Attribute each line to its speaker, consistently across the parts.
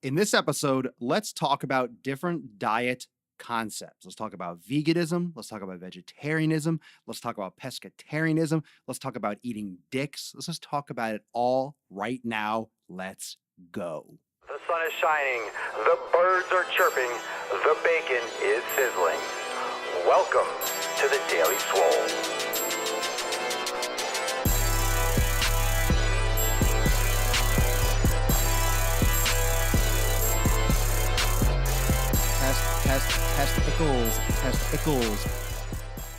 Speaker 1: In this episode, let's talk about different diet concepts. Let's talk about veganism. Let's talk about vegetarianism. Let's talk about pescatarianism. Let's talk about eating dicks. Let's just talk about it all right now. Let's go.
Speaker 2: The sun is shining, the birds are chirping, the bacon is sizzling. Welcome to the Daily Swole.
Speaker 1: Testicles.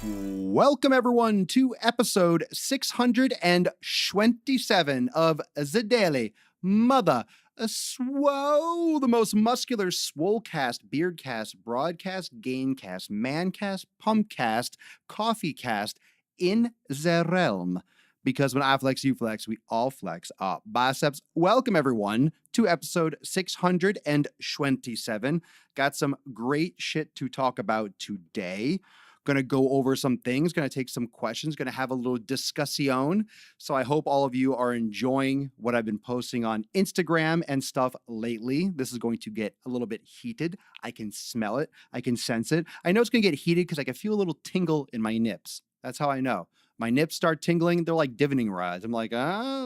Speaker 1: Welcome, everyone, to episode 627 of The Daily Mother Swole, the most muscular Swolecast, Beardcast, Broadcast, Gaincast, Mancast, Pumpcast, Coffeecast in the realm. Because when I flex, you flex, we all flex our biceps. Welcome, everyone, to episode 627. Got some great shit to talk about today. Going to go over some things, going to take some questions, going to have a little discussion. So I hope all of you are enjoying what I've been posting on Instagram and stuff lately. This is going to get a little bit heated. I can smell it. I can sense it. I know it's going to get heated because I can feel a little tingle in my nips. That's how I know. My nips start tingling. They're like divining rods. I'm like,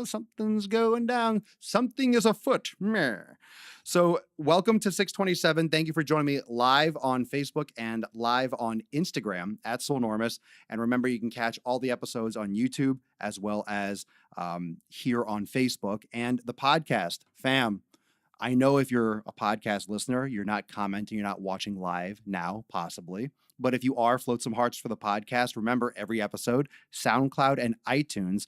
Speaker 1: something's going down. Something is afoot. Meh. So welcome to 627. Thank you for joining me live on Facebook and live on Instagram at Swolenormous. And remember, you can catch all the episodes on YouTube as well as here on Facebook and the podcast. Fam, I know if you're a podcast listener, you're not commenting, you're not watching live now, possibly. But if you are, float some hearts for the podcast. Remember, every episode, SoundCloud and iTunes.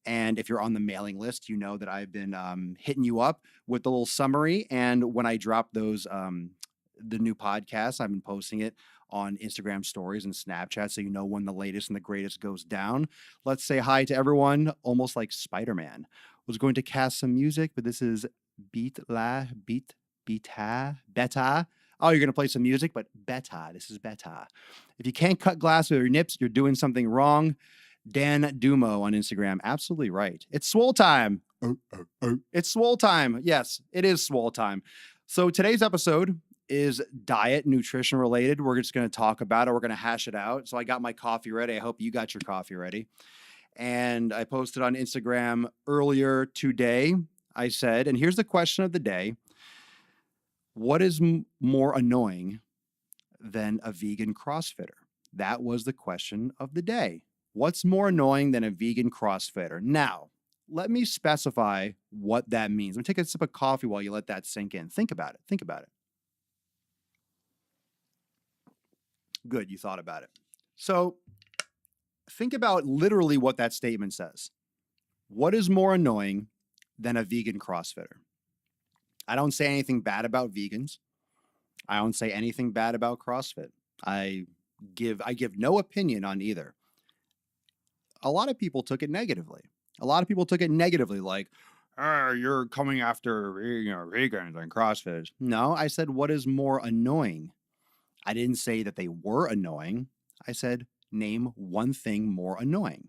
Speaker 1: And if you're on the mailing list, you know that I've been hitting you up with the little summary. And when I drop those, the new podcasts, I've been posting it on Instagram stories and Snapchat, so you know when the latest and the greatest goes down. Let's say hi to everyone, almost like Spider-Man. Was going to cast some music, but this is beta. Oh, you're going to play some music, but beta. This is beta. If you can't cut glass with your nips, you're doing something wrong. Dan Dumo on Instagram. Absolutely right. It's Swole time. It's Swole time. Yes, it is Swole time. So today's episode is diet, nutrition related. We're just going to talk about it. We're going to hash it out. So I got my coffee ready. I hope you got your coffee ready. And I posted on Instagram earlier today. I said, and here's the question of the day. What is more annoying than a vegan CrossFitter? That was the question of the day. What's more annoying than a vegan CrossFitter? Now, let me specify what that means. Let me take a sip of coffee while you let that sink in. Think about it. Think about it. Good, you thought about it. So think about literally what that statement says. What is more annoying than a vegan CrossFitter? I don't say anything bad about vegans. I don't say anything bad about CrossFit. I give no opinion on either. A lot of people took it negatively. Like, you're coming after vegans and CrossFitters. No, I said, what is more annoying? I didn't say that they were annoying. I said, name one thing more annoying.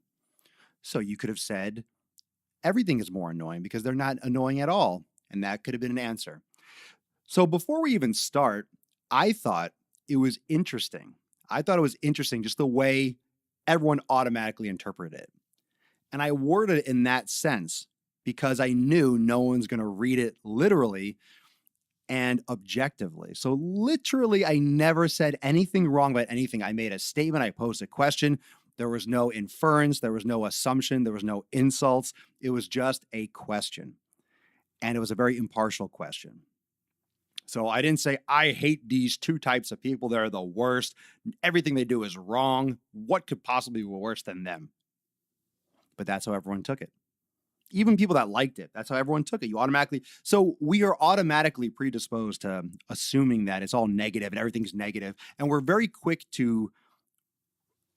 Speaker 1: So you could have said, everything is more annoying because they're not annoying at all. And that could have been an answer. So before we even start, I thought it was interesting. Just the way everyone automatically interpreted it. And I worded it in that sense because I knew no one's going to read it literally and objectively. So literally, I never said anything wrong about anything. I made a statement. I posed a question. There was no inference. There was no assumption. There was no insults. It was just a question. And it was a very impartial question. So I didn't say, I hate these two types of people. They're the worst. Everything they do is wrong. What could possibly be worse than them? But that's how everyone took it. Even people that liked it, that's how everyone took it. So we are automatically predisposed to assuming that it's all negative and everything's negative. And we're very quick to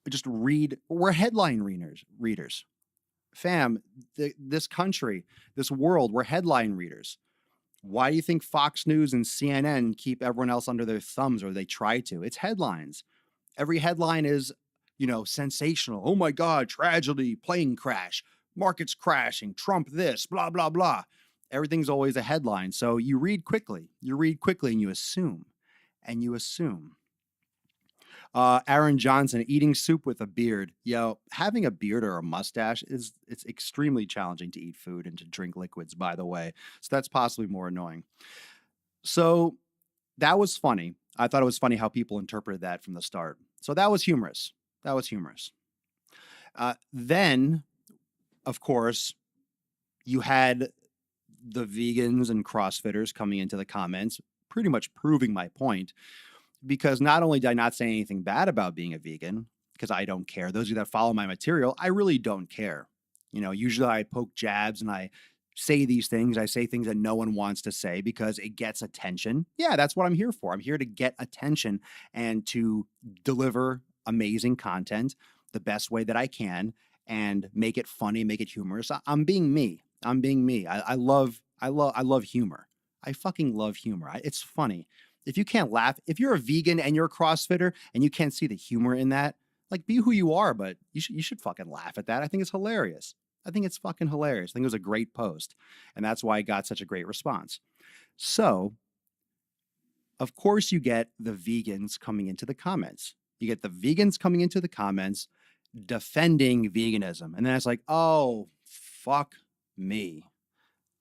Speaker 1: just read. We're headline readers. Fam, this country, this world, we're headline readers. Why do you think Fox News and CNN keep everyone else under their thumbs, or they try to? It's headlines. Every headline is, sensational. Oh my God, tragedy, plane crash, markets crashing, Trump this, blah, blah, blah. Everything's always a headline. So you read quickly. You read quickly and you assume. And you assume. Aaron Johnson, eating soup with a beard. Yo, having a beard or a mustache it's extremely challenging to eat food and to drink liquids, by the way. So that's possibly more annoying. So that was funny. I thought it was funny how people interpreted that from the start. So that was humorous. That was humorous. Then, of course, you had the vegans and CrossFitters coming into the comments, pretty much proving my point. Because not only did I not say anything bad about being a vegan, because I don't care. Those of you that follow my material, I really don't care. Usually I poke jabs and I say these things. I say things that no one wants to say because it gets attention. Yeah, that's what I'm here for. I'm here to get attention and to deliver amazing content the best way that I can and make it funny, make it humorous. I'm being me. I'm being me. I love humor. I fucking love humor. It's funny. If you can't laugh, if you're a vegan and you're a CrossFitter and you can't see the humor in that, like, be who you are, but you should fucking laugh at that. I think it's hilarious. I think it's fucking hilarious. I think it was a great post. And that's why I got such a great response. So, of course, you get the vegans coming into the comments. You get the vegans coming into the comments defending veganism. And then it's like, oh, fuck me.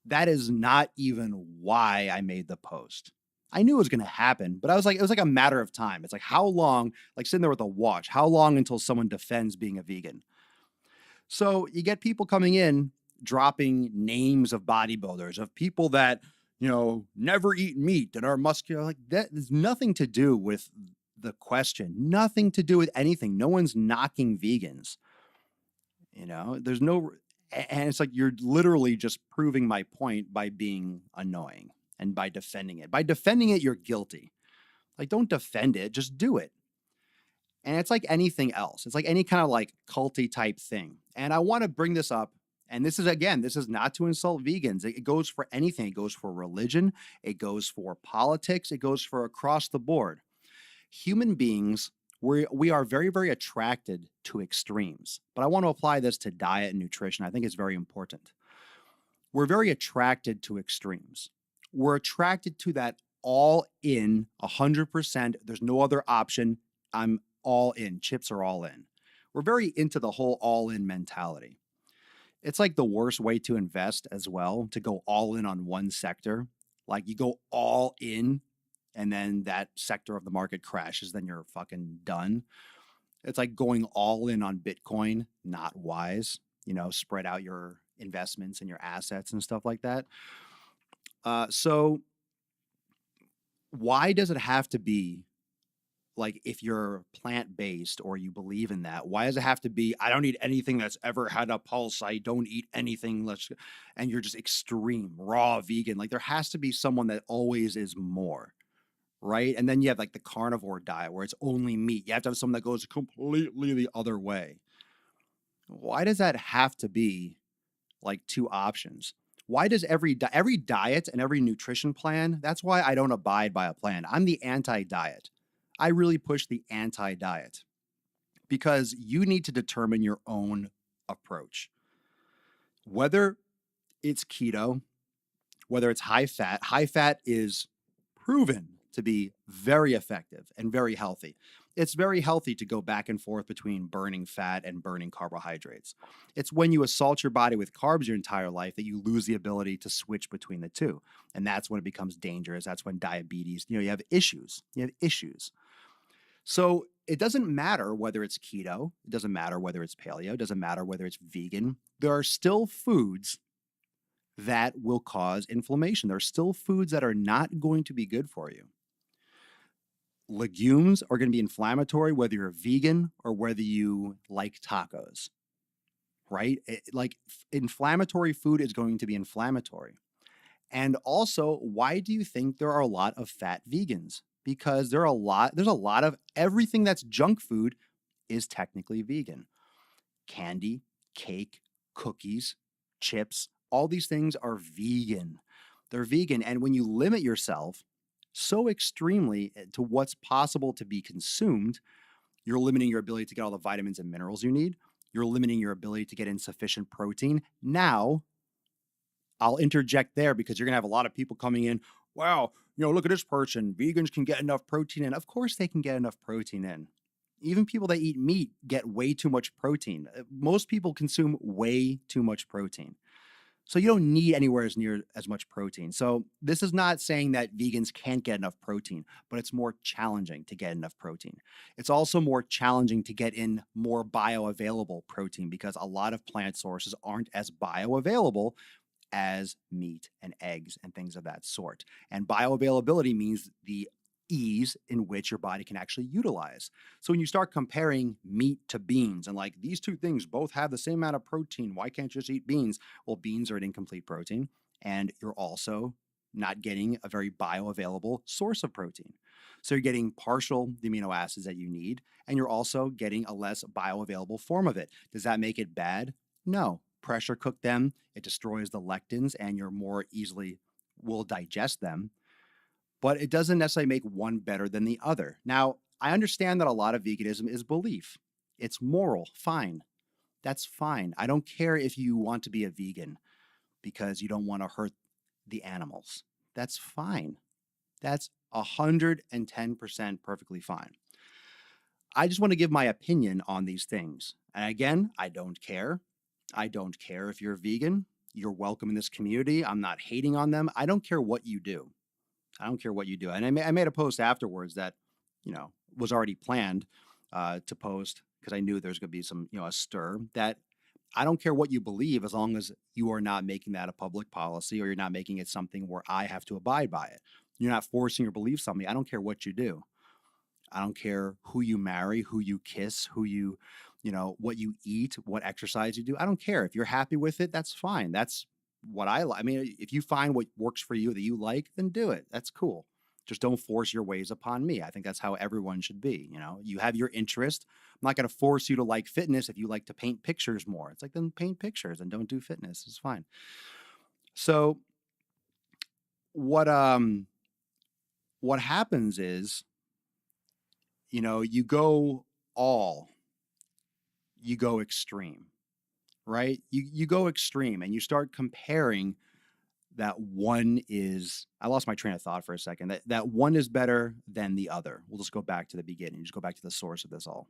Speaker 1: That is not even why I made the post. I knew it was going to happen, but it was like a matter of time. It's like, how long, like sitting there with a watch, how long until someone defends being a vegan? So you get people coming in, dropping names of bodybuilders, of people that, never eat meat and are muscular. Like, that has nothing to do with the question, nothing to do with anything. No one's knocking vegans. There's no, and it's like, you're literally just proving my point by being annoying. And by defending it. By defending it, you're guilty. Like, don't defend it, just do it. And it's like anything else. It's like any kind of like culty type thing. And I want to bring this up. And this is not to insult vegans. It goes for anything. It goes for religion. It goes for politics. It goes for across the board. Human beings, we are very, very attracted to extremes. But I want to apply this to diet and nutrition. I think it's very important. We're very attracted to extremes. We're attracted to that all in 100%. There's no other option. I'm all in. Chips are all in. We're very into the whole all in mentality. It's like the worst way to invest as well, to go all in on one sector. Like, you go all in and then that sector of the market crashes, then you're fucking done. It's like going all in on Bitcoin, not wise. Spread out your investments and your assets and stuff like that. So why does it have to be like, if you're plant-based or you believe in that, why does it have to be, I don't eat anything that's ever had a pulse, I don't eat anything, and you're just extreme, raw vegan? Like, there has to be someone that always is more, right? And then you have like the carnivore diet where it's only meat. You have to have someone that goes completely the other way. Why does that have to be like two options? Why does every diet and every nutrition plan, that's why I don't abide by a plan. I'm the anti-diet. I really push the anti-diet because you need to determine your own approach. Whether it's keto, whether it's high fat is proven to be very effective and very healthy. It's very healthy to go back and forth between burning fat and burning carbohydrates. It's when you assault your body with carbs your entire life that you lose the ability to switch between the two. And that's when it becomes dangerous. That's when diabetes, you have issues. So it doesn't matter whether it's keto. It doesn't matter whether it's paleo. It doesn't matter whether it's vegan. There are still foods that will cause inflammation. There are still foods that are not going to be good for you. Legumes are going to be inflammatory, whether you're vegan or whether you like tacos, right? Inflammatory food is going to be inflammatory. And also, why do you think there are a lot of fat vegans? Because there's a lot of everything that's junk food is technically vegan. Candy, cake, cookies, chips, all these things are vegan. They're vegan. And when you limit yourself so extremely to what's possible to be consumed, you're limiting your ability to get all the vitamins and minerals you need. You're limiting your ability to get insufficient protein. Now, I'll interject there because you're going to have a lot of people coming in. Wow, look at this person. Vegans can get enough protein in. Of course they can get enough protein in. Even people that eat meat get way too much protein. Most people consume way too much protein. So you don't need anywhere near as much protein. So this is not saying that vegans can't get enough protein, but it's more challenging to get enough protein. It's also more challenging to get in more bioavailable protein because a lot of plant sources aren't as bioavailable as meat and eggs and things of that sort. And bioavailability means the ease in which your body can actually utilize. So when you start comparing meat to beans and like these two things both have the same amount of protein, why can't you just eat beans? Well, beans are an incomplete protein, and you're also not getting a very bioavailable source of protein. So you're getting partial the amino acids that you need, and you're also getting a less bioavailable form of it. Does that make it bad? No. Pressure cook them, it destroys the lectins, and you're more easily will digest them. But it doesn't necessarily make one better than the other. Now, I understand that a lot of veganism is belief. It's moral, fine. That's fine. I don't care if you want to be a vegan because you don't want to hurt the animals. That's fine. That's 110% perfectly fine. I just want to give my opinion on these things. And again, I don't care. I don't care if you're a vegan. You're welcome in this community. I'm not hating on them. I don't care what you do. I don't care what you do. And I made a post afterwards that, was already planned to post because I knew there's going to be some, a stir that I don't care what you believe as long as you are not making that a public policy or you're not making it something where I have to abide by it. You're not forcing your beliefs on me. I don't care what you do. I don't care who you marry, who you kiss, who you, what you eat, what exercise you do. I don't care. If you're happy with it, that's fine. That's what I like. I mean, if you find what works for you that you like, then do it. That's cool. Just don't force your ways upon me. I think that's how everyone should be. You have your interest. I'm not going to force you to like fitness if you like to paint pictures more. It's like, then paint pictures and don't do fitness. It's fine. So what happens is, you go extreme, right? You go extreme and you start comparing that one is, I lost my train of thought for a second, that one is better than the other. We'll just go back to the beginning, just go back to the source of this all.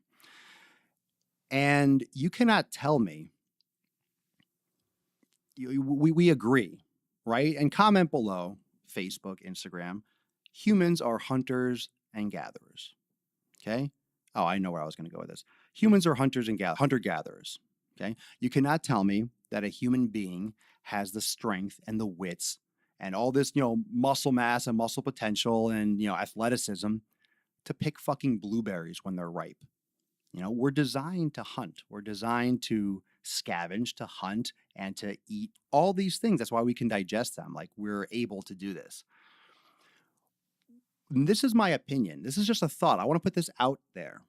Speaker 1: And you cannot tell me, we agree, right? And comment below, Facebook, Instagram, humans are hunters and gatherers, okay? Oh, I know where I was going to go with this. Humans are hunters and hunter-gatherers, okay? You cannot tell me that a human being has the strength and the wits and all this, muscle mass and muscle potential and, athleticism to pick fucking blueberries when they're ripe. We're designed to hunt. We're designed to scavenge, to hunt, and to eat all these things. That's why we can digest them. Like, we're able to do this. And this is my opinion. This is just a thought. I want to put this out there.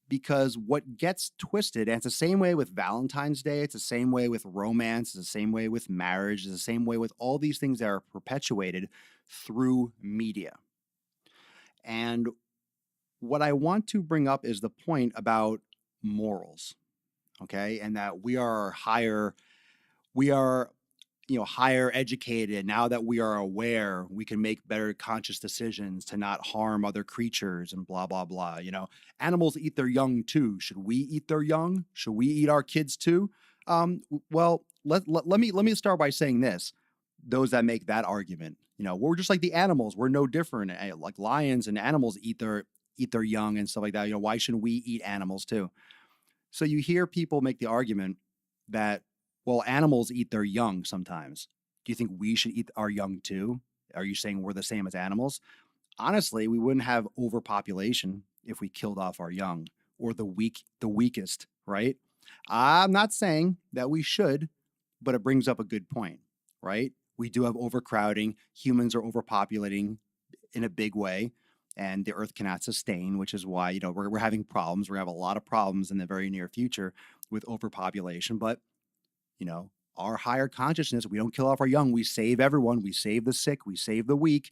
Speaker 1: Because what gets twisted, and it's the same way with Valentine's Day, it's the same way with romance, it's the same way with marriage, it's the same way with all these things that are perpetuated through media. And what I want to bring up is the point about morals, okay? And that we are higher educated. Now that we are aware, we can make better conscious decisions to not harm other creatures and blah, blah, blah. Animals eat their young too. Should we eat their young? Should we eat our kids too? Well, let me start by saying this. Those that make that argument, we're just like the animals. We're no different. Like lions and animals eat their young and stuff like that. Why shouldn't we eat animals too? So you hear people make the argument that, well, animals eat their young sometimes. Do you think we should eat our young too? Are you saying we're the same as animals? Honestly, we wouldn't have overpopulation if we killed off our young or the weakest, right? I'm not saying that we should, but it brings up a good point, right? We do have overcrowding. Humans are overpopulating in a big way, and the earth cannot sustain, which is why, we're having problems. We're going to have a lot of problems in the very near future with overpopulation, but our higher consciousness, we don't kill off our young. We save everyone. We save the sick. We save the weak.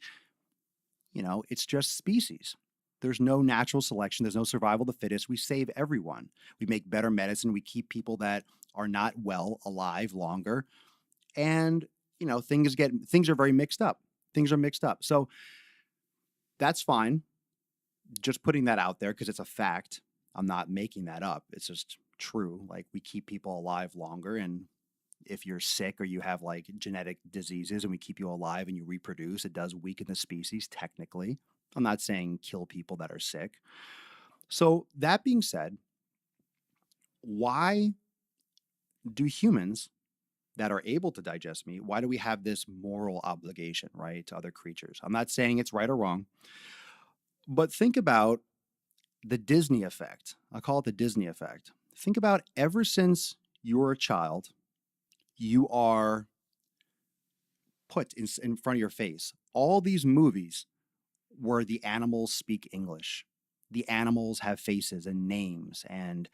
Speaker 1: It's just species. There's no natural selection. There's no survival of the fittest. We save everyone. We make better medicine. We keep people that are not well alive longer. And, things are very mixed up. Things are mixed up. So that's fine. Just putting that out there because it's a fact. I'm not making that up. It's just true. Like, we keep people alive longer, and if you're sick or you have like genetic diseases and we keep you alive and you reproduce, it does weaken the species technically. I'm not saying kill people that are sick. So that being said, why do humans that are able to digest meat, why do we have this moral obligation, right, to other creatures? I'm not saying it's right or wrong, but think about the Disney effect. I call it the Disney effect. Think about ever since you were a child, you are put in front of your face all these movies where the animals speak English. The animals have faces and names and,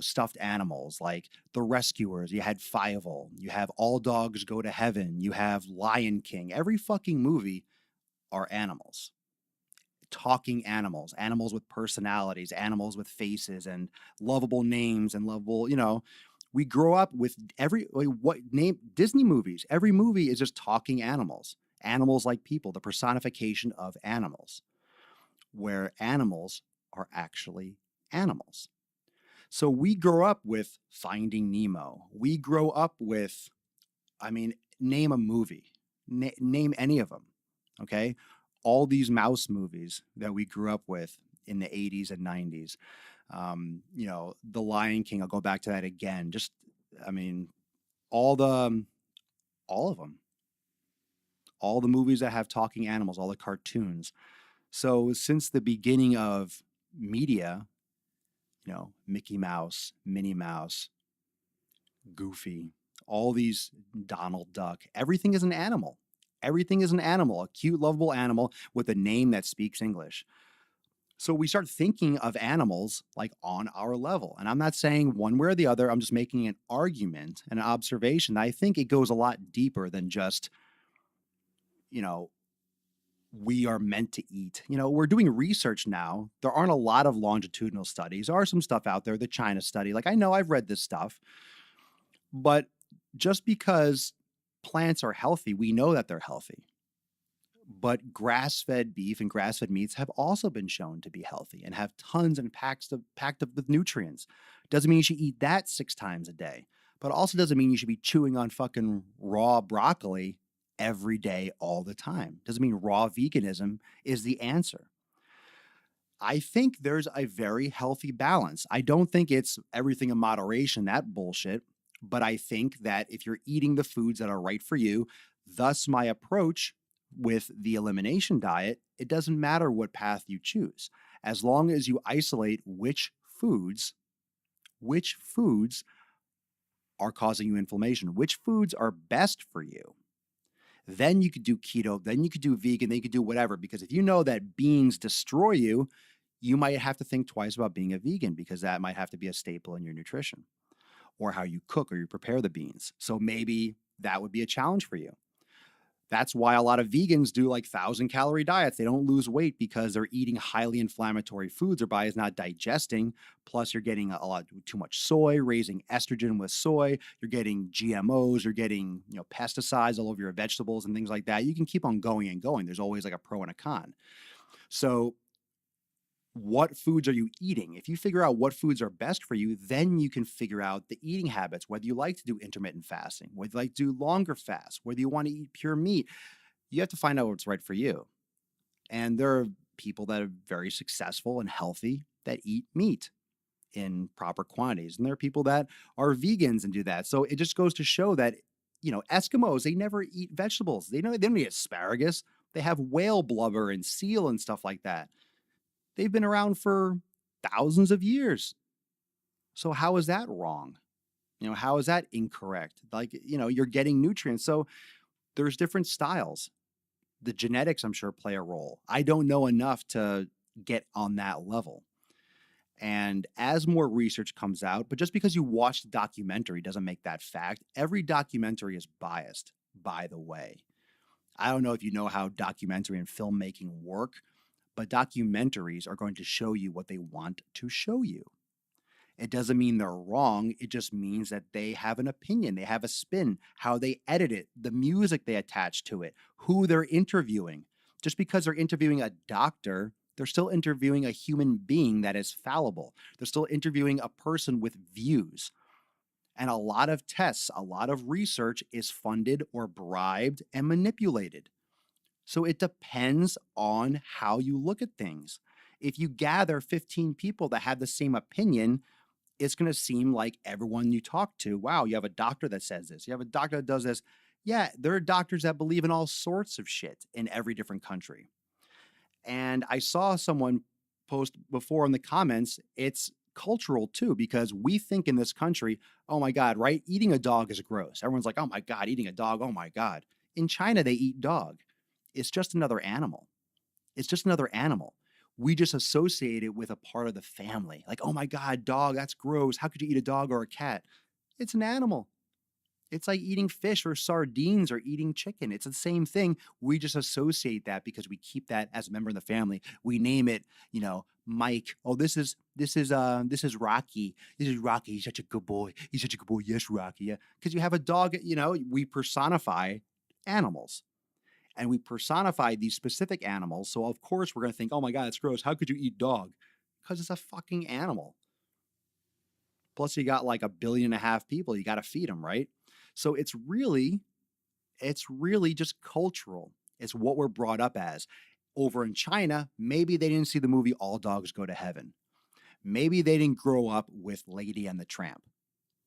Speaker 1: stuffed animals like the Rescuers. You had Fievel. You have All Dogs Go to Heaven. You have Lion King. Every fucking movie are animals. Talking animals, animals with personalities, animals with faces and lovable names and lovable, we grow up with Disney movies. Every movie is just talking animals, animals like people, the personification of animals, where animals are actually animals. So we grow up with Finding Nemo. We grow up with, name a movie, name any of them. Okay. All these mouse movies that we grew up with in the 80s and 90s. The Lion King, I'll go back to that again. All of them. All the movies that have talking animals, all the cartoons. So since the beginning of media, Mickey Mouse, Minnie Mouse, Goofy, all these, Donald Duck, everything is an animal. Everything is an animal, a cute, lovable animal with a name that speaks English. So we start thinking of animals like on our level. And I'm not saying one way or the other. I'm just making an argument and an observation. I think it goes a lot deeper than just, we are meant to eat. We're doing research now. There aren't a lot of longitudinal studies. There are some stuff out there, the China study. Like, I know I've read this stuff, but just because plants are healthy, we know that they're healthy. But grass-fed beef and grass-fed meats have also been shown to be healthy and have tons and packed up with nutrients. Doesn't mean you should eat that 6 times a day, but also doesn't mean you should be chewing on fucking raw broccoli every day all the time. Doesn't mean raw veganism is the answer. I think there's a very healthy balance. I don't think it's everything in moderation, that bullshit, but I think that if you're eating the foods that are right for you, thus my approach with the elimination diet, it doesn't matter what path you choose. As long as you isolate which foods are causing you inflammation, which foods are best for you. Then you could do keto, then you could do vegan, then you could do whatever. Because if you know that beans destroy you, you might have to think twice about being a vegan, because that might have to be a staple in your nutrition or how you cook or you prepare the beans. So maybe that would be a challenge for you. That's why a lot of vegans do like 1,000-calorie diets. They don't lose weight because they're eating highly inflammatory foods. Their body's not digesting. Plus, you're getting a lot too much soy, raising estrogen with soy. You're getting GMOs. You're getting pesticides all over your vegetables and things like that. You can keep on going and going. There's always like a pro and a con. So what foods are you eating? If you figure out what foods are best for you, then you can figure out the eating habits, whether you like to do intermittent fasting, whether you like to do longer fasts, whether you want to eat pure meat. You have to find out what's right for you. And there are people that are very successful and healthy that eat meat in proper quantities. And there are people that are vegans and do that. So it just goes to show that, Eskimos, they never eat vegetables. They don't eat asparagus. They have whale blubber and seal and stuff like that. They've been around for thousands of years. So how is that wrong? How is that incorrect? You're getting nutrients. So there's different styles. The genetics, I'm sure, play a role. I don't know enough to get on that level. And as more research comes out, but just because you watched a documentary doesn't make that fact. Every documentary is biased, by the way. I don't know if you know how documentary and filmmaking work, but documentaries are going to show you what they want to show you. It doesn't mean they're wrong. It just means that they have an opinion. They have a spin, how they edit it, the music they attach to it, who they're interviewing. Just because they're interviewing a doctor, they're still interviewing a human being that is fallible. They're still interviewing a person with views. And a lot of tests, a lot of research is funded or bribed and manipulated. So it depends on how you look at things. If you gather 15 people that have the same opinion, it's going to seem like everyone you talk to, wow, you have a doctor that says this, you have a doctor that does this. Yeah, there are doctors that believe in all sorts of shit in every different country. And I saw someone post before in the comments, it's cultural too, because we think in this country, oh my God, right? Eating a dog is gross. Everyone's like, oh my God, eating a dog, oh my God. In China, they eat dog. It's just another animal. It's just another animal. We just associate it with a part of the family. Like, oh my God, dog, that's gross. How could you eat a dog or a cat? It's an animal. It's like eating fish or sardines or eating chicken. It's the same thing. We just associate that because we keep that as a member of the family. We name it, Mike. Oh, this is Rocky. This is Rocky. He's such a good boy. He's such a good boy. Yes, Rocky. Yeah. Because you have a dog, we personify animals. And we personify these specific animals. So of course we're going to think, oh my God, it's gross. How could you eat dog? Because it's a fucking animal. Plus you got like 1.5 billion people. You got to feed them, right? So it's really just cultural. It's what we're brought up as. Over in China, maybe they didn't see the movie All Dogs Go to Heaven. Maybe they didn't grow up with Lady and the Tramp.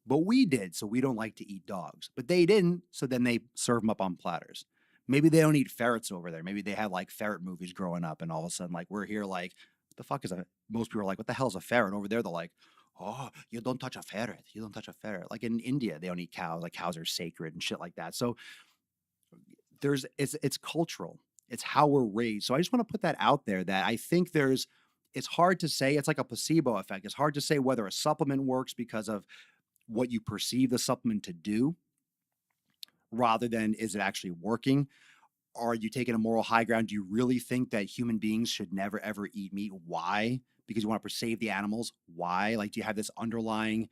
Speaker 1: But we did, so we don't like to eat dogs. But they didn't, so then they serve them up on platters. Maybe they don't eat ferrets over there. Maybe they had like ferret movies growing up, and all of a sudden, like, we're here like, what the fuck is a, most people are like, what the hell is a ferret? Over there, they're like, oh, you don't touch a ferret. You don't touch a ferret. Like in India, they don't eat cows. Like cows are sacred and shit like that. So it's cultural. It's how we're raised. So I just want to put that out there that I think it's hard to say. It's like a placebo effect. It's hard to say whether a supplement works because of what you perceive the supplement to do rather than is it actually working? Are you taking a moral high ground? Do you really think that human beings should never, ever eat meat? Why? Because you want to save the animals? Why? Like, do you have this underlying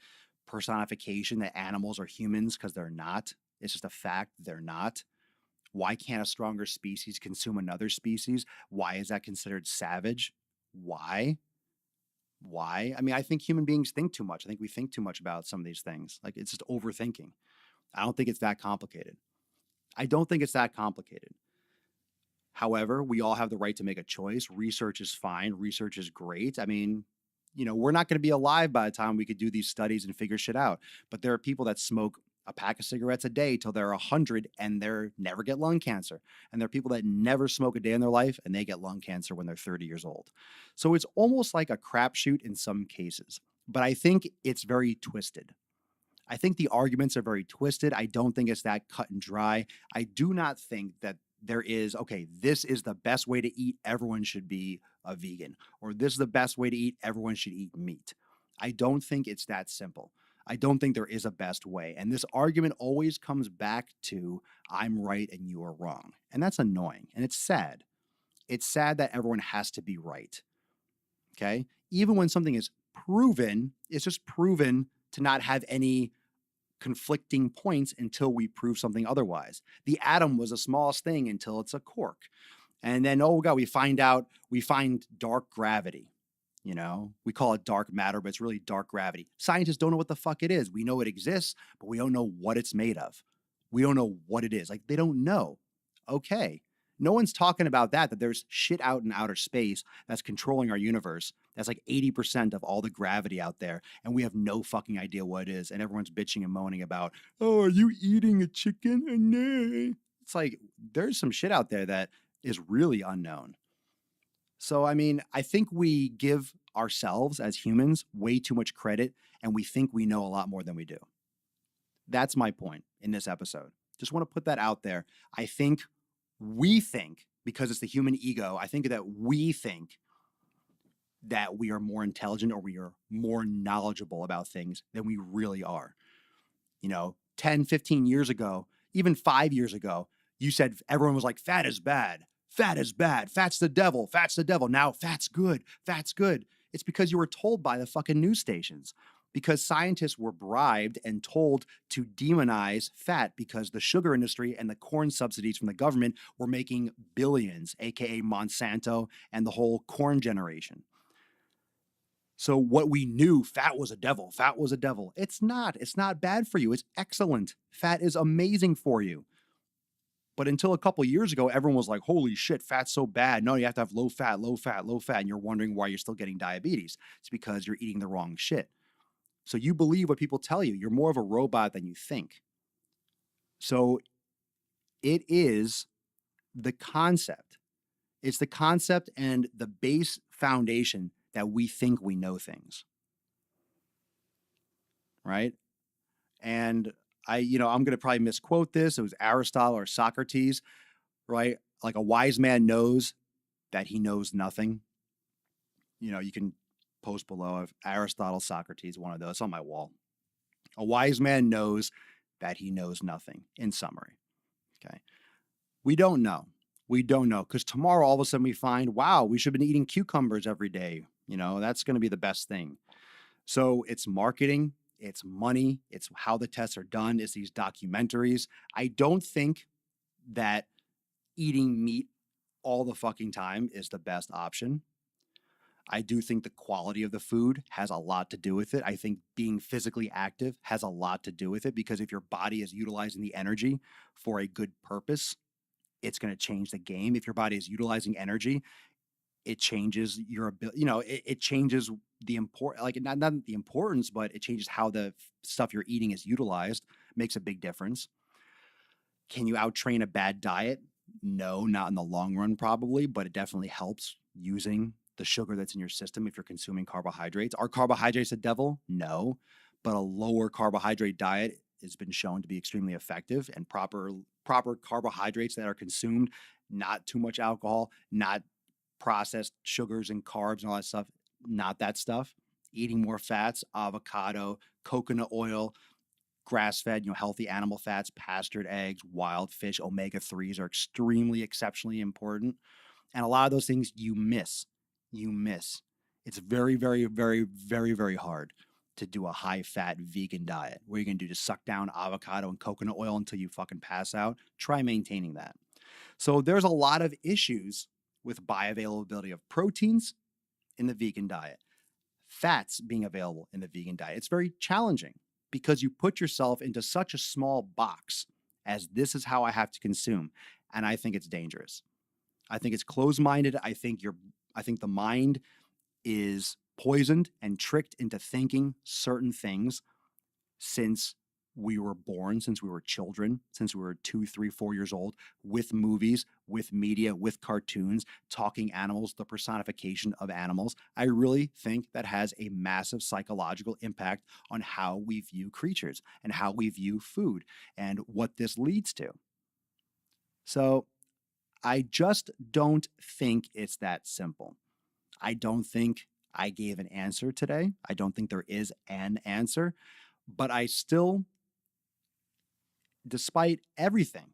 Speaker 1: personification that animals are humans because they're not? It's just a fact they're not. Why can't a stronger species consume another species? Why is that considered savage? Why? I mean, I think human beings think too much. I think we think too much about some of these things. Like, it's just overthinking. I don't think it's that complicated. However, we all have the right to make a choice. Research is fine. Research is great. I mean, we're not going to be alive by the time we could do these studies and figure shit out. But there are people that smoke a pack of cigarettes a day till they're 100 and they never get lung cancer. And there are people that never smoke a day in their life and they get lung cancer when they're 30 years old. So it's almost like a crapshoot in some cases. But I think it's very twisted. I think the arguments are very twisted. I don't think it's that cut and dry. I do not think that there is, okay, this is the best way to eat. Everyone should be a vegan. Or this is the best way to eat. Everyone should eat meat. I don't think it's that simple. I don't think there is a best way. And this argument always comes back to I'm right and you are wrong. And that's annoying. And it's sad. It's sad that everyone has to be right. Okay? Even when something is proven, it's just proven to not have any conflicting points until we prove something otherwise. The atom was the smallest thing until it's a quark. And then, oh God, we find dark gravity. We call it dark matter, but it's really dark gravity. Scientists don't know what the fuck it is. We know it exists, but we don't know what it's made of. We don't know what it is. Like, they don't know. Okay. No one's talking about that there's shit out in outer space that's controlling our universe. That's like 80% of all the gravity out there. And we have no fucking idea what it is. And everyone's bitching and moaning about, oh, are you eating a chicken? No. It's like, there's some shit out there that is really unknown. So, I mean, I think we give ourselves as humans way too much credit and we think we know a lot more than we do. That's my point in this episode. Just want to put that out there. We think, because it's the human ego, I think that we think that we are more intelligent or we are more knowledgeable about things than we really are. 10, 15 years ago, even 5 years ago, you said everyone was like, fat is bad. Fat is bad. Fat's the devil. Fat's the devil. Now fat's good. Fat's good. It's because you were told by the fucking news stations. because scientists were bribed and told to demonize fat because the sugar industry and the corn subsidies from the government were making billions, aka Monsanto and the whole corn generation. So what we knew, fat was a devil. Fat was a devil. It's not. It's not bad for you. It's excellent. Fat is amazing for you. But until a couple years ago, everyone was like, holy shit, fat's so bad. No, you have to have low fat, low fat, low fat. And you're wondering why you're still getting diabetes. It's because you're eating the wrong shit. So you believe what people tell you. You're more of a robot than you think. So it is the concept. It's the concept and the base foundation that we think we know things. Right? And I'm going to probably misquote this. It was Aristotle or Socrates, right? Like a wise man knows that he knows nothing. You can post below of Aristotle, Socrates, one of those on my wall. A wise man knows that he knows nothing, in summary. Okay. We don't know. We don't know because tomorrow all of a sudden we find, wow, we should have been eating cucumbers every day. That's going to be the best thing. So it's marketing, it's money, it's how the tests are done, it's these documentaries. I don't think that eating meat all the fucking time is the best option. I do think the quality of the food has a lot to do with it. I think being physically active has a lot to do with it because if your body is utilizing the energy for a good purpose, it's going to change the game. If your body is utilizing energy, it changes your ability, it changes the not the importance, but it changes how the stuff you're eating is utilized. Makes a big difference. Can you out-train a bad diet? No, not in the long run, probably, but it definitely helps using the sugar that's in your system if you're consuming carbohydrates. Are carbohydrates a devil? No, but a lower carbohydrate diet has been shown to be extremely effective, and proper carbohydrates that are consumed, not too much alcohol, not processed sugars and carbs and all that stuff, not that stuff. Eating more fats, avocado, coconut oil, grass-fed, healthy animal fats, pastured eggs, wild fish, omega-3s are extremely, exceptionally important. And a lot of those things you miss. It's very, very, very, very, very hard to do a high-fat vegan diet. What are you going to do? Just suck down avocado and coconut oil until you fucking pass out? Try maintaining that. So there's a lot of issues with bioavailability of proteins in the vegan diet, fats being available in the vegan diet. It's very challenging because you put yourself into such a small box as this is how I have to consume. And I think it's dangerous. I think it's closed-minded. I think the mind is poisoned and tricked into thinking certain things since we were born, since we were children, since we were 2, 3, 4 years old, with movies, with media, with cartoons, talking animals, the personification of animals. I really think that has a massive psychological impact on how we view creatures and how we view food and what this leads to. So I just don't think it's that simple. I don't think I gave an answer today. I don't think there is an answer, but I still, despite everything,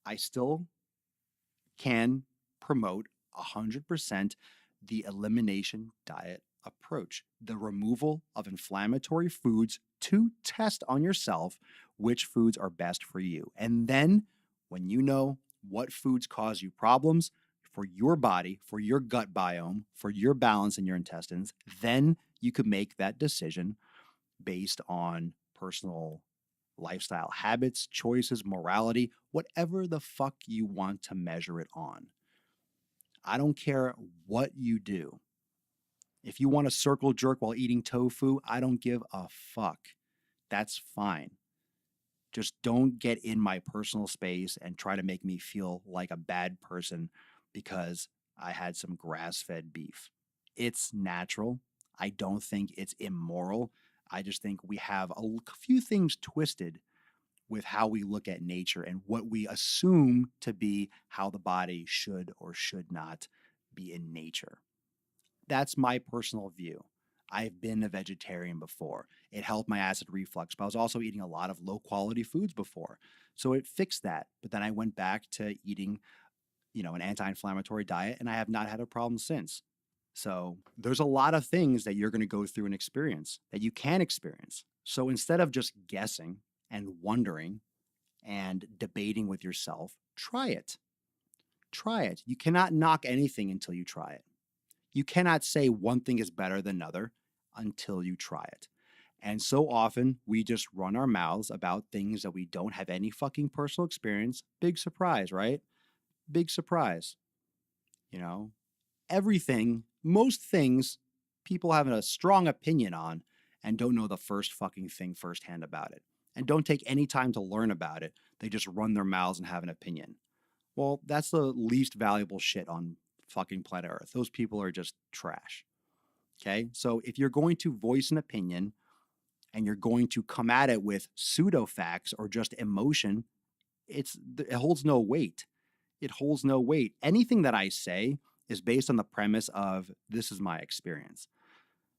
Speaker 1: I still can promote 100% the elimination diet approach, the removal of inflammatory foods to test on yourself which foods are best for you. And then when you know what foods cause you problems for your body, for your gut biome, for your balance in your intestines, then you could make that decision based on personal lifestyle habits, choices, morality, whatever the fuck you want to measure it on. I don't care what you do. If you want to circle jerk while eating tofu, I don't give a fuck. That's fine. Just don't get in my personal space and try to make me feel like a bad person because I had some grass-fed beef. It's natural. I don't think it's immoral. I just think we have a few things twisted with how we look at nature and what we assume to be how the body should or should not be in nature. That's my personal view. I've been a vegetarian before. It helped my acid reflux, but I was also eating a lot of low quality foods before. So it fixed that. But then I went back to eating, an anti-inflammatory diet, and I have not had a problem since. So there's a lot of things that you're going to go through and experience that you can experience. So instead of just guessing and wondering and debating with yourself, try it. Try it. You cannot knock anything until you try it. You cannot say one thing is better than another until you try it. And so often we just run our mouths about things that we don't have any fucking personal experience. Big surprise, right? Big surprise. You know, everything, most things, people have a strong opinion on and don't know the first fucking thing firsthand about it and don't take any time to learn about it. They just run their mouths and have an opinion. Well, that's the least valuable shit on fucking planet Earth. Those people are just trash. Okay? So if you're going to voice an opinion and you're going to come at it with pseudo facts or just emotion, it holds no weight. It holds no weight. Anything that I say is based on the premise of this is my experience.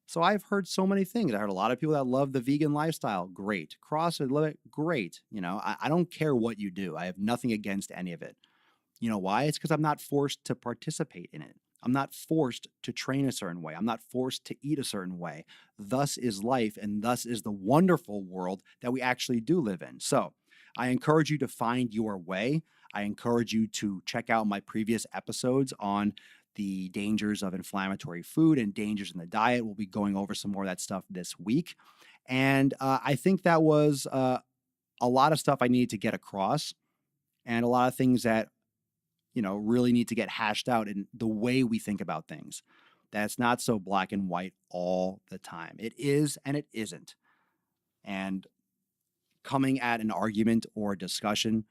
Speaker 1: So I've heard so many things. I heard a lot of people that love the vegan lifestyle. Great. CrossFit, love it. Great. You know, I don't care what you do. I have nothing against any of it. You know why? It's because I'm not forced to participate in it. I'm not forced to train a certain way. I'm not forced to eat a certain way. Thus is life, and thus is the wonderful world that we actually do live in. So I encourage you to find your way. I encourage you to check out my previous episodes on the dangers of inflammatory food and dangers in the diet. We'll be going over some more of that stuff this week. And I think that was a lot of stuff I needed to get across and a lot of things that, you know, really need to get hashed out in the way we think about things. That's not so black and white all the time. It is and it isn't. And coming at an argument or a discussion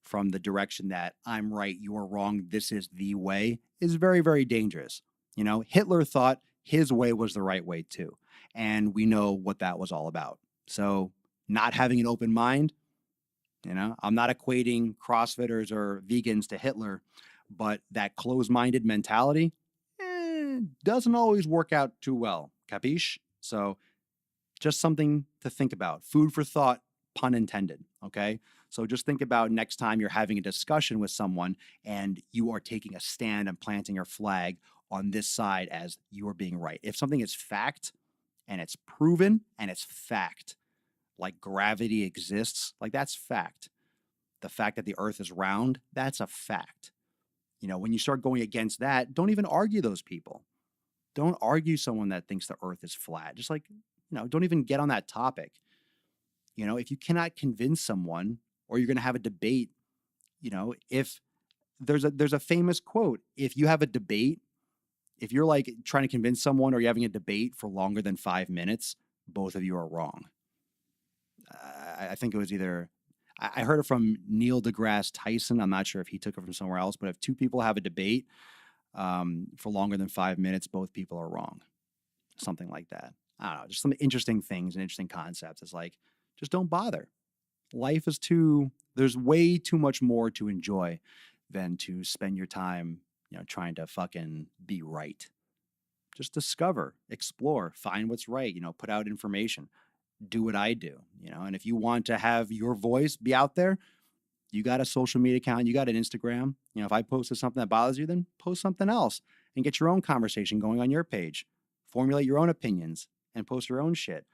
Speaker 1: from the direction that I'm right, you're wrong, this is the way is very, very dangerous. You know, Hitler thought his way was the right way too. And we know what that was all about. So not having an open mind, you know, I'm not equating CrossFitters or vegans to Hitler, but that closed-minded mentality doesn't always work out too well. Capiche? So just something to think about. Food for thought, pun intended. Okay. So just think about next time you're having a discussion with someone and you are taking a stand and planting your flag on this side as you are being right. If something is fact and it's proven and it's fact, like gravity exists, like that's fact. The fact that the earth is round, that's a fact. You know, when you start going against that, don't even argue those people. Don't argue someone that thinks the earth is flat. Just like, you know, don't even get on that topic. You know, if you cannot convince someone or you're going to have a debate, you know, if there's a famous quote, if you have a debate, if you're like trying to convince someone or you're having a debate for longer than 5 minutes, both of you are wrong. I think it was either, I heard it from Neil deGrasse Tyson. I'm not sure if he took it from somewhere else, but if two people have a debate for longer than 5 minutes, both people are wrong. Something like that. I don't know, just some interesting things and interesting concepts. It's like, just don't bother. Life is there's way too much more to enjoy than to spend your time, you know, trying to fucking be right. Just discover, explore, find what's right, you know, put out information, do what I do, you know, and if you want to have your voice be out there, you got a social media account, you got an Instagram. You know, if I posted something that bothers you, then post something else and get your own conversation going on your page. Formulate your own opinions and post your own shit.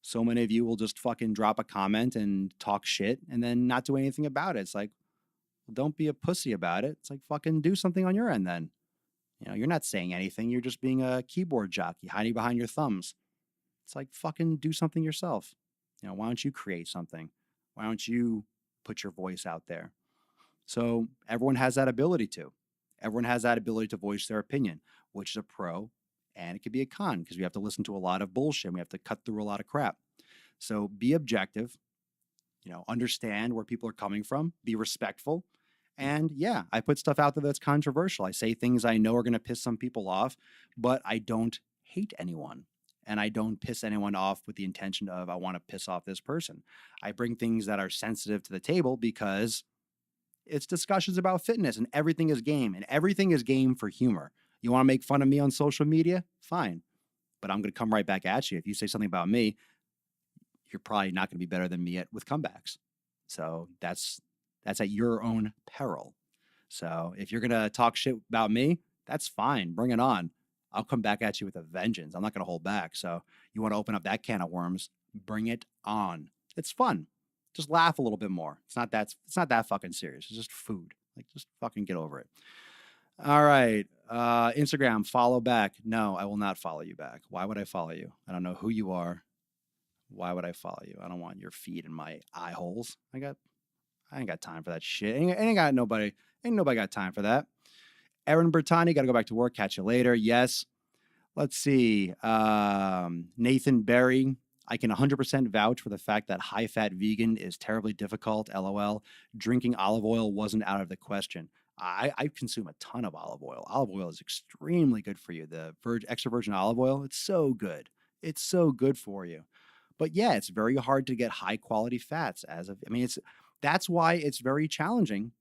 Speaker 1: So many of you will just fucking drop a comment and talk shit and then not do anything about it. It's like, well, don't be a pussy about it. It's like, fucking do something on your end then. You know, you're not saying anything. You're just being a keyboard jockey, hiding behind your thumbs. It's like, fucking do something yourself. You know, why don't you create something? Why don't you put your voice out there? So everyone has that ability to. Everyone has that ability to voice their opinion, which is a pro and it could be a con because we have to listen to a lot of bullshit. We have to cut through a lot of crap. So be objective, you know, understand where people are coming from, be respectful. And yeah, I put stuff out there that's controversial. I say things I know are going to piss some people off, but I don't hate anyone. And I don't piss anyone off with the intention of, I want to piss off this person. I bring things that are sensitive to the table because it's discussions about fitness and everything is game and everything is game for humor. You want to make fun of me on social media? Fine. But I'm going to come right back at you. If you say something about me, you're probably not going to be better than me with comebacks. So that's at your own peril. So if you're going to talk shit about me, that's fine. Bring it on. I'll come back at you with a vengeance. I'm not going to hold back. So you want to open up that can of worms, bring it on. It's fun. Just laugh a little bit more. It's not that fucking serious. It's just food. Like, just fucking get over it. All right. Instagram, follow back. No, I will not follow you back. Why would I follow you? I don't know who you are. Why would I follow you? I don't want your feet in my eye holes. I ain't got time for that shit. Ain't nobody got time for that. Erin Bertani, got to go back to work. Catch you later. Yes. Let's see. Nathan Berry, I can 100% vouch for the fact that high-fat vegan is terribly difficult. LOL. Drinking olive oil wasn't out of the question. I consume a ton of olive oil. Olive oil is extremely good for you. The extra virgin olive oil, it's so good. It's so good for you. But yeah, it's very hard to get high-quality fats that's why it's very challenging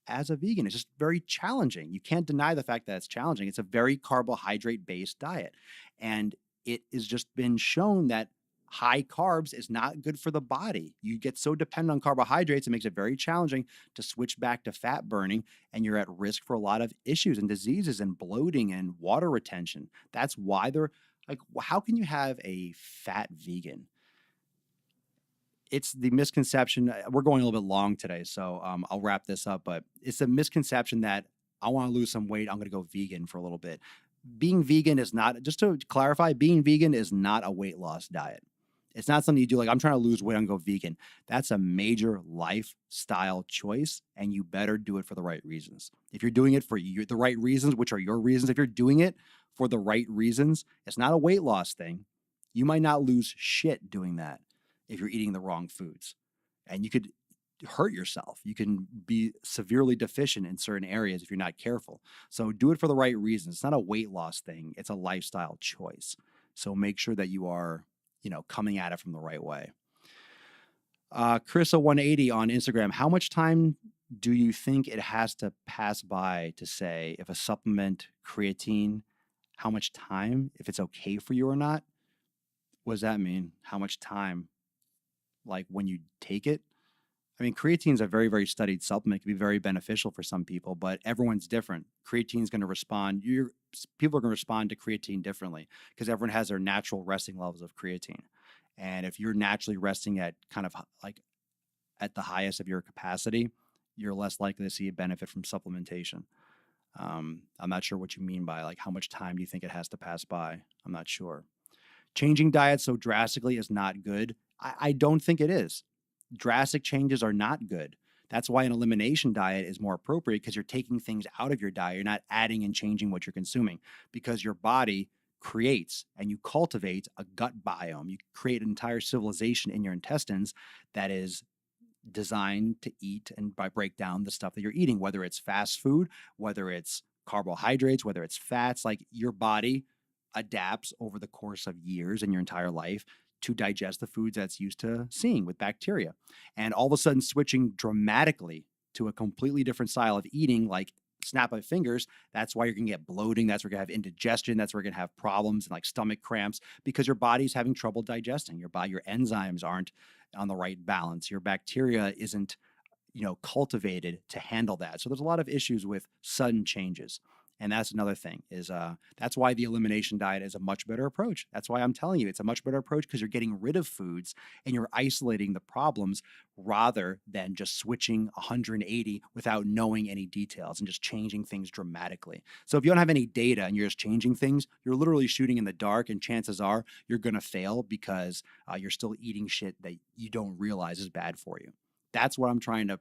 Speaker 1: as a vegan. It's just very challenging. You can't deny the fact that it's challenging. It's a very carbohydrate-based diet. And it has just been shown that high carbs is not good for the body. You get so dependent on carbohydrates, it makes it very challenging to switch back to fat burning, and you're at risk for a lot of issues and diseases and bloating and water retention. That's why they're like, how can you have a fat vegan? It's the misconception. We're going a little bit long today, so I'll wrap this up. But it's a misconception that I want to lose some weight, I'm going to go vegan for a little bit. Being vegan is not, just to clarify, being vegan is not a weight loss diet. It's not something you do like, I'm trying to lose weight, I'm going to go vegan. That's a major lifestyle choice, and you better do it for the right reasons. If you're doing it for the right reasons, which are your reasons, if you're doing it for the right reasons, it's not a weight loss thing. You might not lose shit doing that if you're eating the wrong foods. And you could hurt yourself. You can be severely deficient in certain areas if you're not careful. So do it for the right reasons. It's not a weight loss thing. It's a lifestyle choice. So make sure that you are, coming at it from the right way. Carissa180 on Instagram. How much time do you think it has to pass by to say if a supplement, creatine, how much time, if it's okay for you or not? What does that mean? How much time? Like when you take it? I mean, creatine is a very, very studied supplement. It can be very beneficial for some people, but everyone's different. Creatine is going to respond. People are going to respond to creatine differently because everyone has their natural resting levels of creatine. And if you're naturally resting at kind of like at the highest of your capacity, you're less likely to see a benefit from supplementation. I'm not sure what you mean by like how much time do you think it has to pass by? I'm not sure. Changing diets so drastically is not good. I don't think it is. Drastic changes are not good. That's why an elimination diet is more appropriate, because you're taking things out of your diet. You're not adding and changing what you're consuming, because your body creates and you cultivate a gut biome. You create an entire civilization in your intestines that is designed to eat and break down the stuff that you're eating, whether it's fast food, whether it's carbohydrates, whether it's fats. Like, your body adapts over the course of years in your entire life to digest the foods that's used to seeing with bacteria. And all of a sudden switching dramatically to a completely different style of eating, like snap of fingers, that's why you're going to get bloating. That's where you're going to have indigestion. That's where you're going to have problems and like stomach cramps, because your body's having trouble digesting. Your enzymes aren't on the right balance. Your bacteria isn't, cultivated to handle that. So there's a lot of issues with sudden changes. And that's another thing is that's why the elimination diet is a much better approach. That's why I'm telling you it's a much better approach, because you're getting rid of foods and you're isolating the problems rather than just switching 180 without knowing any details and just changing things dramatically. So if you don't have any data and you're just changing things, you're literally shooting in the dark, and chances are you're going to fail because you're still eating shit that you don't realize is bad for you. That's what I'm trying to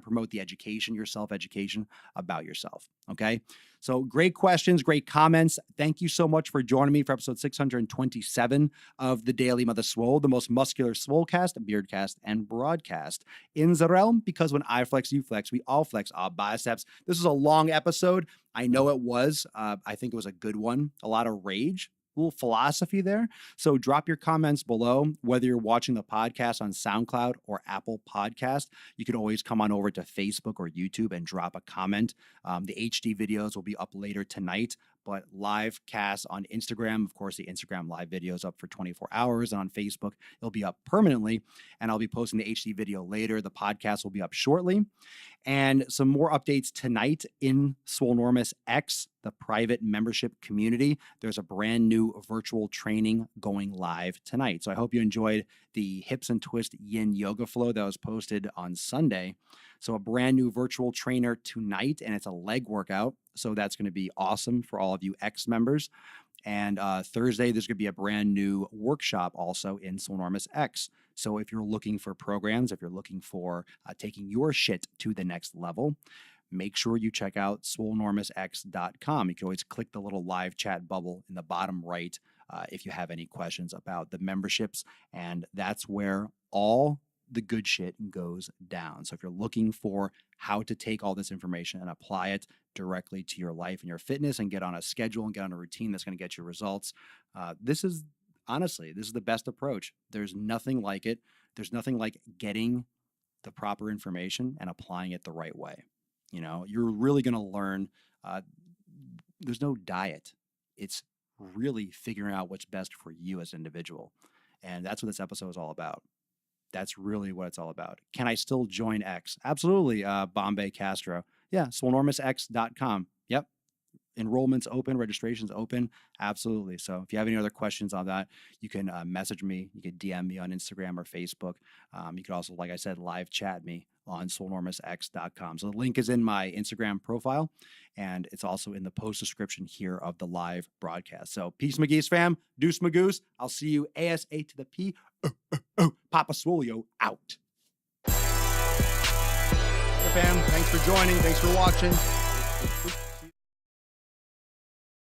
Speaker 1: promote, the education, your self-education about yourself. Okay. So great questions, great comments. Thank you so much for joining me for episode 627 of the Daily Mother Swole, the most muscular Swolecast, beardcast, and broadcast in the realm, because when I flex, you flex, we all flex our biceps. This is a long episode. I know it was. I think it was a good one. A lot of rage. Little philosophy there. So drop your comments below, whether you're watching the podcast on SoundCloud or Apple Podcast. You can always come on over to Facebook or YouTube and drop a comment. The HD videos will be up later tonight, but live casts on Instagram, of course, the Instagram live video is up for 24 hours, and on Facebook, it'll be up permanently, and I'll be posting the HD video later. The podcast will be up shortly. And some more updates tonight in Swolenormous X, the private membership community. There's a brand new virtual training going live tonight. So I hope you enjoyed the hips and twist yin yoga flow that was posted on Sunday. So a brand new virtual trainer tonight, and it's a leg workout. So that's going to be awesome for all of you X members. And Thursday, there's going to be a brand new workshop also in Swolenormous X. So if you're looking for programs, if you're looking for taking your shit to the next level, make sure you check out Swolenormousx.com. You can always click the little live chat bubble in the bottom right if you have any questions about the memberships. And that's where all the good shit goes down. So if you're looking for how to take all this information and apply it directly to your life and your fitness and get on a schedule and get on a routine that's going to get you results, this is the best approach. There's nothing like it. There's nothing like getting the proper information and applying it the right way. You know, you're really going to learn. There's no diet. It's really figuring out what's best for you as an individual. And that's what this episode is all about. That's really what it's all about. Can I still join X? Absolutely, Bombay Castro. Yeah, Swolenormousx.com. Yep. Enrollment's open, registration's open. Absolutely. So if you have any other questions on that, you can message me. You can DM me on Instagram or Facebook. You can also, like I said, live chat me on Swolenormousx.com. So the link is in my Instagram profile, and it's also in the post description here of the live broadcast. So peace, McGee's fam. Deuce Magoose. I'll see you ASA to the P. Papa Swolio out. Hey, fam. Thanks for joining. Thanks for watching.